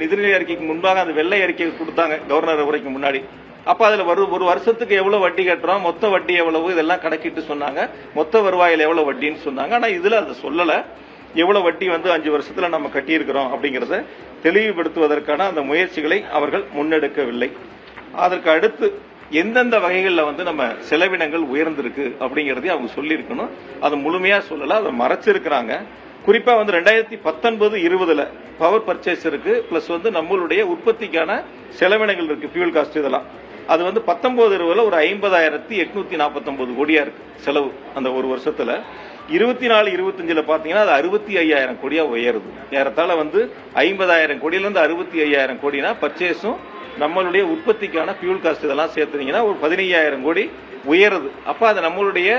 நிதிநிலை அறிக்கைக்கு முன்பாக அந்த வெள்ளை அறிக்கை கொடுத்தாங்க கவர்னர் உரைக்கு முன்னாடி. அப்ப அதுல ஒரு வருஷத்துக்கு எவ்வளவு வட்டி கட்டுறோம், மொத்த வட்டி எவ்வளவு, இதெல்லாம் கணக்கிட்டு சொன்னாங்க. மொத்த வருவாயில் எவ்வளவு வட்டின்னு சொன்னாங்க. ஆனா இதுல அதை சொல்லல. எவ்வளவு வட்டி 5 வருஷத்துல நம்ம கட்டியிருக்கிறோம் அப்படிங்கறத தெளிவுபடுத்துவதற்கான அந்த முயற்சிகளை அவர்கள் முன்னெடுக்கவில்லை. அதற்கு அடுத்து எந்தெந்த வகைகளில் நம்ம செலவினங்கள் உயர்ந்திருக்கு அப்படிங்கறதையும் அவங்க சொல்லியிருக்கணும். அதை முழுமையா சொல்லல, அதை மறைச்சிருக்கிறாங்க. குறிப்பா 2019-20 பவர் பர்ச்சேஸ் இருக்கு, பிளஸ் நம்மளுடைய உற்பத்திக்கான செலவினங்கள் இருக்கு, ஃபியூல் காஸ்ட் இதெல்லாம். அது 19-20 ஒரு 50,849 கோடியா இருக்கு செலவு அந்த ஒரு வருஷத்துல. 24-25 பாத்தீங்கன்னா அது 65,000 கோடியா உயருது. ஏறத்தாழ 50,000 கோடியில இருந்து 65,000 கோடினா பர்ச்சேஸும் நம்மளுடைய உற்பத்திக்கான ஃபியூல் காஸ்ட் இதெல்லாம் சேர்த்துனீங்கன்னா ஒரு 15,000 கோடி உயருது. அப்ப அது நம்மளுடைய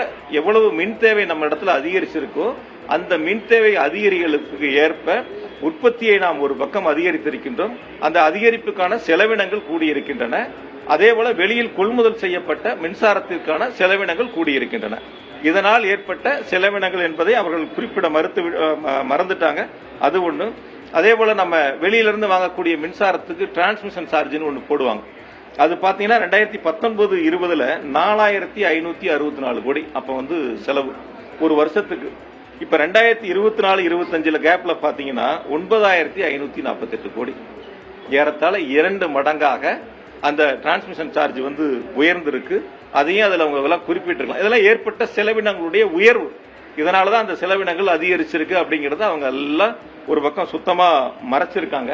எவ்வளவு மின் தேவை நம்ம இடத்துல அதிகரிச்சிருக்கோ அந்த மின் தேவை அதிகரிகளுக்கு ஏற்ப உற்பத்தியை நாம் ஒரு பக்கம் அதிகரித்திருக்கின்றோம். அந்த அதிகரிப்புக்கான செலவினங்கள் கூடியிருக்கின்றன. அதே போல வெளியில் கொள்முதல் செய்யப்பட்ட மின்சாரத்திற்கான செலவினங்கள் கூடியிருக்கின்றன. இதனால் ஏற்பட்ட செலவினங்கள் என்பதை அவர்கள் குறிப்பிட மறந்துட்டாங்க. அது ஒண்ணு. அதே போல நம்ம வெளியிலிருந்து வாங்கக்கூடிய மின்சாரத்துக்கு டிரான்ஸ்மிஷன் சார்ஜ்னு ஒன்று போடுவாங்க. அது பாத்தீங்கன்னா 2019-20 4,564 கோடி அப்ப செலவு ஒரு வருஷத்துக்கு. இப்ப 2024-25 கேப்ல பாத்தீங்கன்னா 9,548 கோடி. ஏறத்தாழ 2 மடங்காக அந்த டிரான்ஸ்மிஷன் சார்ஜ் உயர்ந்திருக்கு. அதையும் அதுல அவங்க குறிப்பிட்டிருக்கலாம். இதெல்லாம் ஏற்பட்ட செலவினங்களுடைய உயர்வு. இதனாலதான் அந்த செலவினங்கள் அதிகரிச்சிருக்கு அப்படிங்கறத அவங்க எல்லாம் ஒரு பக்கம் சுத்தமா மறைச்சிருக்காங்க.